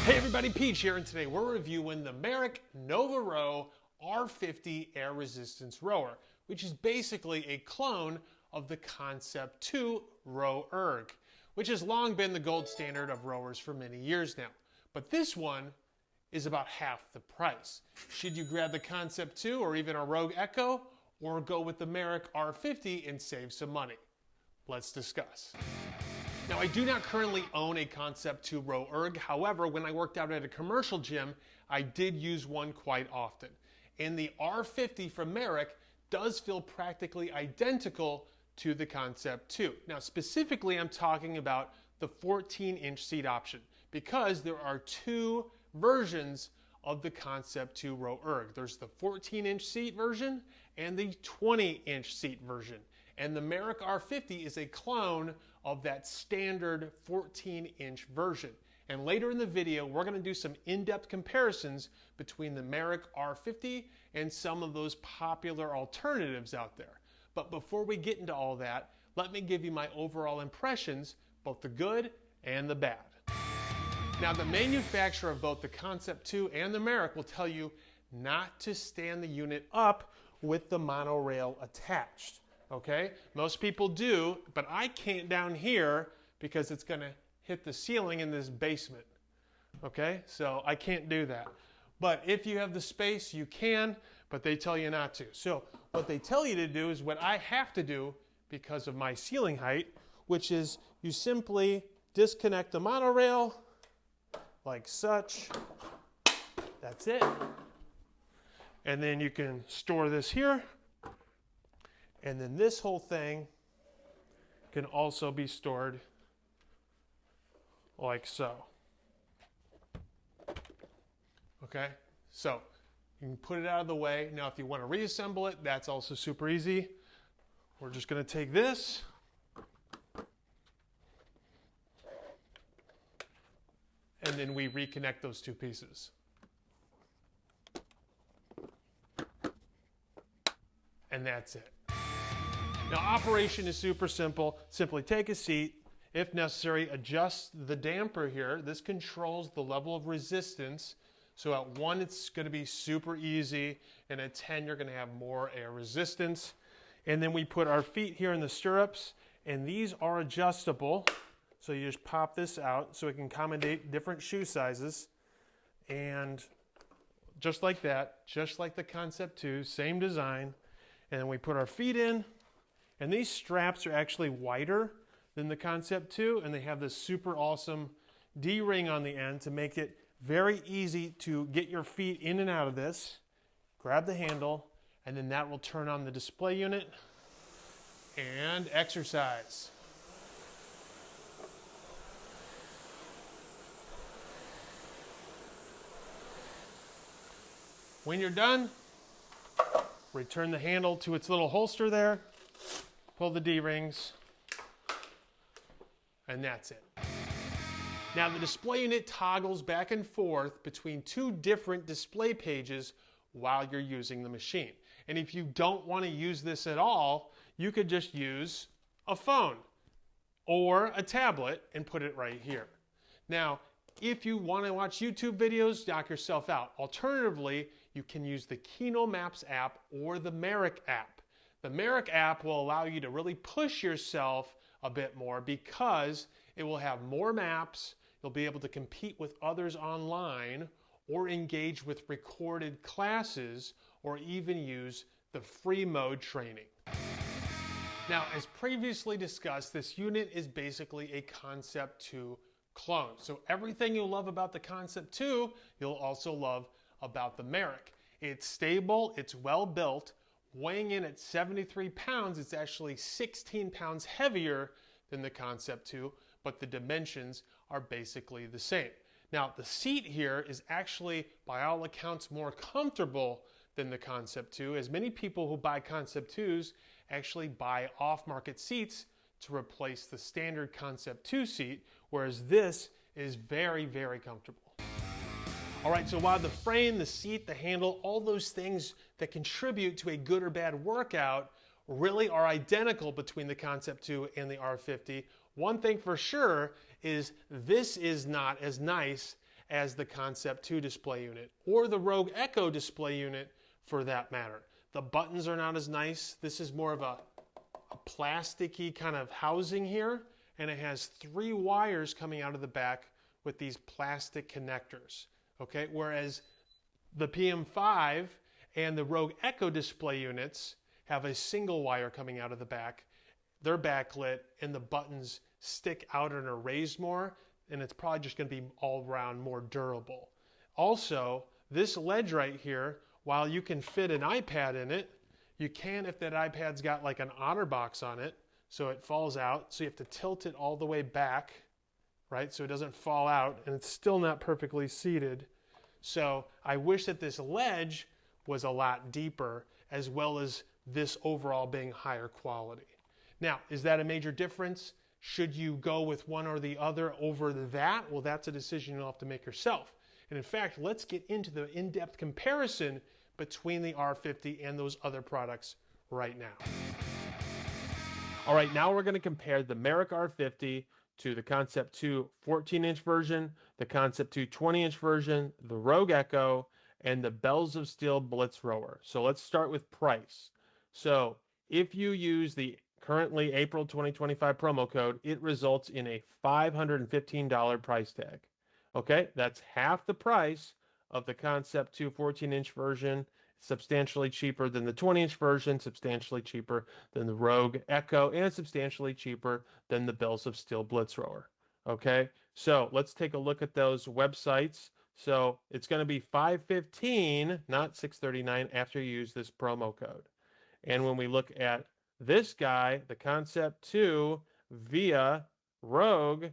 Hey everybody, Peach here, and today we're reviewing the Merach NovaRow R50 air resistance rower, which is basically a clone of the Concept2 RowErg, which has long been the gold standard of rowers for many years now. But this one is about half the price. Should you grab the Concept2 or even a Rogue Echo, or go with the Merach R50 and save some money? Let's discuss. Now, I do not currently own a Concept2 RowErg. However, when I worked out at a commercial gym, I did use one quite often. And the R50 from Merach does feel practically identical to the Concept2. Now, specifically, I'm talking about the 14-inch seat option, because there are two versions of the Concept2 RowErg. There's the 14-inch seat version and the 20-inch seat version. And the Merach R50 is a clone of that standard 14-inch version. And later in the video, we're going to do some in-depth comparisons between the Merach R50 and some of those popular alternatives out there. But before we get into all that, let me give you my overall impressions, both the good and the bad. Now, the manufacturer of both the Concept2 and the Merach will tell you not to stand the unit up with the monorail attached. Okay, most people do, but I can't down here because it's going to hit the ceiling in this basement. Okay, so I can't do that. But if you have the space, you can, but they tell you not to. So what they tell you to do is what I have to do because of my ceiling height, which is you simply disconnect the monorail like such. That's it. And then you can store this here. And then this whole thing can also be stored like so. Okay, so you can put it out of the way. Now, if you want to reassemble it, that's also super easy. We're just going to take this and then we reconnect those two pieces. And that's it. Now, operation is super simple. Simply take a seat. If necessary, adjust the damper here. This controls the level of resistance. So at 1, it's going to be super easy. And at 10, you're going to have more air resistance. And then we put our feet here in the stirrups. And these are adjustable. So you just pop this out so it can accommodate different shoe sizes. And just like that, just like the Concept2, same design. And then we put our feet in. And these straps are actually wider than the Concept2, and they have this super awesome D-ring on the end to make it very easy to get your feet in and out of this. Grab the handle, and then that will turn on the display unit and exercise. When you're done, return the handle to its little holster there. Pull the D-rings, and that's it. Now, the display unit toggles back and forth between two different display pages while you're using the machine. And if you don't want to use this at all, you could just use a phone or a tablet and put it right here. Now, if you want to watch YouTube videos, knock yourself out. Alternatively, you can use the Kino Maps app or the Merach app. The Merach app will allow you to really push yourself a bit more because it will have more maps. You'll be able to compete with others online or engage with recorded classes or even use the free mode training. Now, as previously discussed, this unit is basically a Concept2 clone. So everything you'll love about the Concept2, you'll also love about the Merach. It's stable, it's well built. Weighing in at 73 pounds, it's actually 16 pounds heavier than the Concept2, but the dimensions are basically the same. Now, the seat here is actually, by all accounts, more comfortable than the Concept2, as many people who buy Concept2s actually buy off-market seats to replace the standard Concept2 seat, whereas this is very, very comfortable. All right, so while the frame, the seat, the handle, all those things that contribute to a good or bad workout really are identical between the Concept2 and the R50, one thing for sure is this is not as nice as the Concept 2 display unit, or the RowErg Echo display unit for that matter. The buttons are not as nice. This is more of a plasticky kind of housing here, and it has 3 wires coming out of the back with these plastic connectors. Okay, whereas the PM5 and the RowErg Echo display units have a single wire coming out of the back. They're backlit, and the buttons stick out and are raised more, and it's probably just going to be all around more durable. Also, this ledge right here, while you can fit an iPad in it, you can if that iPad's got like an OtterBox on it, so it falls out, so you have to tilt it all the way back, right, so it doesn't fall out, and it's still not perfectly seated. So I wish that this ledge was a lot deeper, as well as this overall being higher quality. Now, is that a major difference? Should you go with one or the other over that? Well, that's a decision you'll have to make yourself. And in fact, let's get into the in-depth comparison between the R50 and those other products right now. All right, now we're going to compare the Merach R50 to the Concept 2 14-inch version, the Concept 2 20-inch version, the RowErg Echo, and the Bells of Steel Blitz rower. So let's start with price. So if you use the currently April 2025 promo code, it results in a $515 price tag. Okay, that's half the price of the Concept 2 14-inch version, substantially cheaper than the 20-inch version, substantially cheaper than the RowErg Echo, and substantially cheaper than the Bells of Steel Blitz rower. Okay, so let's take a look at those websites. So it's going to be $515, not $639, after you use this promo code. And when we look at this guy, the Concept 2 via RowErg,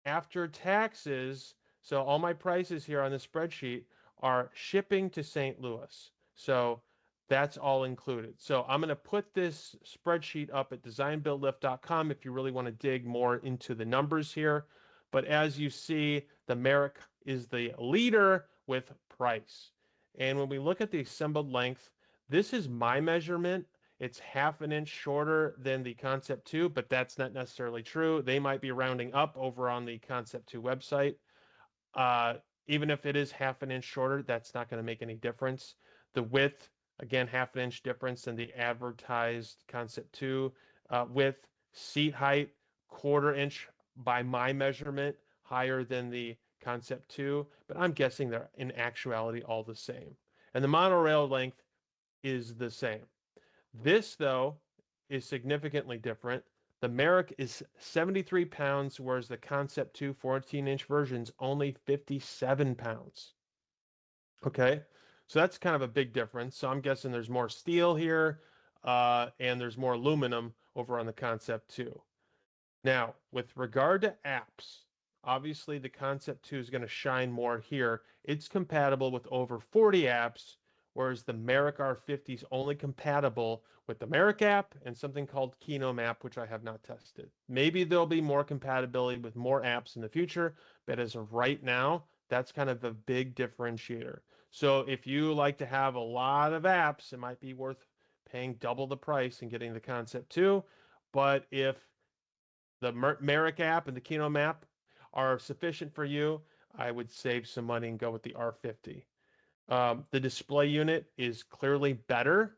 after taxes, so all my prices here on the spreadsheet are shipping to St. Louis. So that's all included. So I'm going to put this spreadsheet up at designbuildlift.com if you really want to dig more into the numbers here. But as you see, the Merach is the leader with price. And when we look at the assembled length, this is my measurement. It's half an inch shorter than the Concept 2, but that's not necessarily true. They might be rounding up over on the Concept 2 website. Even if it is half an inch shorter, that's not going to make any difference. The width, again, half an inch difference than the advertised Concept 2 width. Seat height, quarter inch by my measurement, higher than the Concept 2, but I'm guessing they're in actuality all the same. And the monorail length is the same. This, though, is significantly different. The Merach is 73 pounds, whereas the Concept 2 14-inch version's only 57 pounds. Okay, so that's kind of a big difference. So I'm guessing there's more steel here, and there's more aluminum over on the Concept 2. Now, with regard to apps, obviously the Concept 2 is going to shine more here. It's compatible with over 40 apps, whereas the Merach R50 is only compatible with the Merach app and something called Kino Map, which I have not tested. Maybe there'll be more compatibility with more apps in the future, but as of right now, that's kind of a big differentiator. So if you like to have a lot of apps, it might be worth paying double the price and getting the Concept 2. But if the Merach app and the Kino Map are sufficient for you, I would save some money and go with the R50. The display unit is clearly better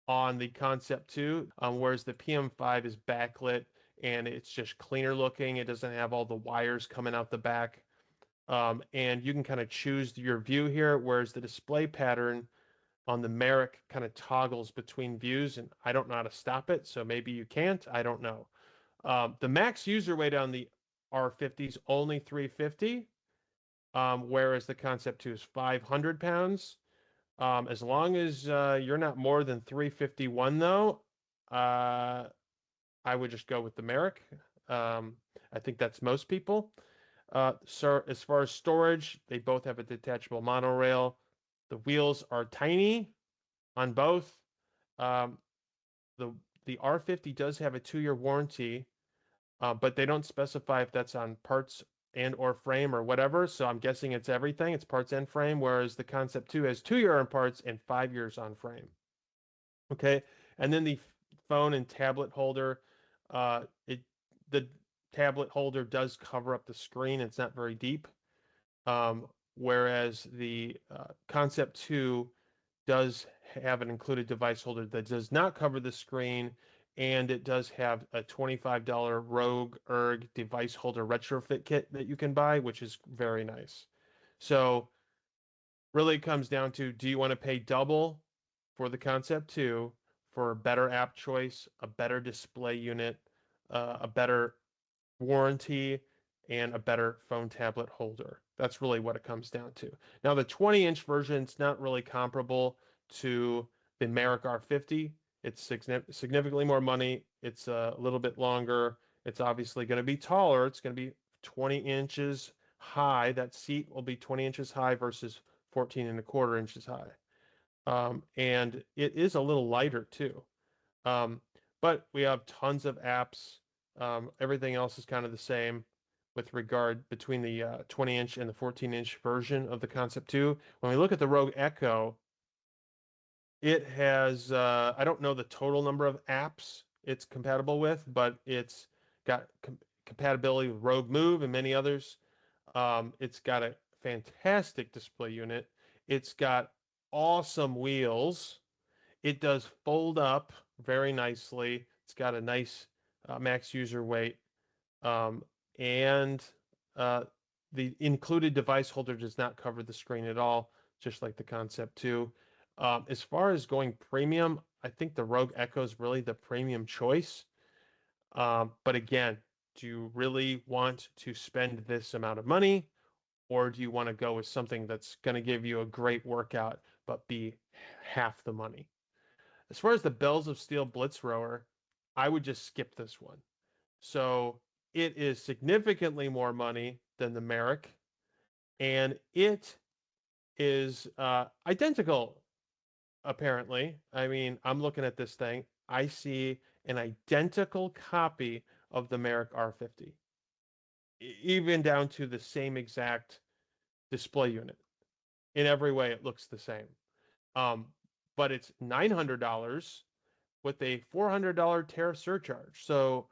on the Concept 2, whereas the PM5 is backlit and it's just cleaner looking. It doesn't have all the wires coming out the back. And you can kind of choose your view here, whereas the display pattern on the Merach kind of toggles between views, and I don't know how to stop it, so maybe you can't. I don't know. The max user weight on the R50 is only 350, whereas the Concept 2 is 500 pounds. As long as you're not more than 351, though, I would just go with the Merach. I think that's most people. So as far as storage, they both have a detachable monorail. The wheels are tiny on both. The R50 does have a 2-year warranty, but they don't specify if that's on parts and or frame or whatever. So I'm guessing it's everything. It's parts and frame, whereas the Concept 2 has 2-year on parts and 5 years on frame. Okay, and then the phone and tablet holder. The tablet holder does cover up the screen. It's not very deep. whereas the Concept 2 does have an included device holder that does not cover the screen, and it does have a $25 RowErg device holder retrofit kit that you can buy, which is very nice. So really it comes down to, do you want to pay double for the Concept 2 for a better app choice, a better display unit, a better warranty, and a better phone tablet holder? That's really what it comes down to. Now, the 20-inch version is not really comparable to the Merach R50. It's significantly more money. It's a little bit longer. It's obviously going to be taller. It's going to be 20 inches high. That seat will be 20 inches high versus 14 and a quarter inches high. And it is a little lighter too. Um, but we have tons of apps. Everything else is kind of the same with regard between the 20-inch and the 14-inch version of the Concept 2. When we look at the Rogue Echo, it has, I don't know the total number of apps it's compatible with, but it's got compatibility with Rogue Move and many others. It's got a fantastic display unit. It's got awesome wheels. It does fold up very nicely. It's got a nice max user weight. Um, and the included device holder does not cover the screen at all, just like the Concept 2. As far as going premium, I think the Rogue Echo is really the premium choice. But again, do you really want to spend this amount of money, or do you want to go with something that's going to give you a great workout but be half the money? As far as the Bells of Steel Blitz Rower, I would just skip this one. So it is significantly more money than the Merach, and it is identical, apparently. I mean, I'm looking at this thing. I see an identical copy of the Merach R50, even down to the same exact display unit. In every way, it looks the same. Um, but it's $900 with a $400 tariff surcharge. So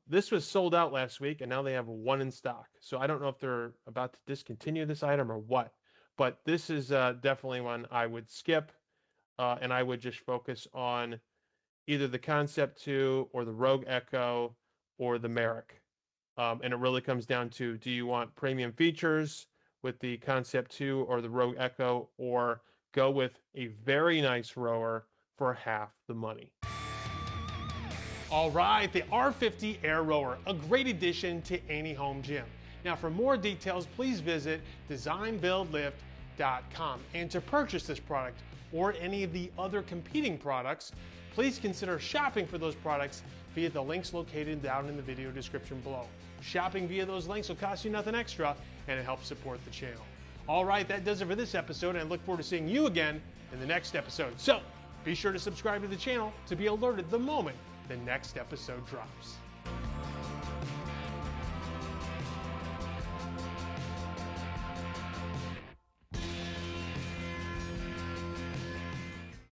this was sold out last week, and now they have one in stock. So I don't know if they're about to discontinue this item or what, but this is definitely one I would skip, and I would just focus on either the Concept 2 or the Rogue Echo or the Merach. And it really comes down to, do you want premium features with the Concept 2 or the Rogue Echo, or go with a very nice rower for half the money? All right, the R50 Air Rower, a great addition to any home gym. Now, for more details, please visit designbuildlift.com. And to purchase this product or any of the other competing products, please consider shopping for those products via the links located down in the video description below. Shopping via those links will cost you nothing extra, and it helps support the channel. All right, that does it for this episode, and I look forward to seeing you again in the next episode. So be sure to subscribe to the channel to be alerted the moment the next episode drops.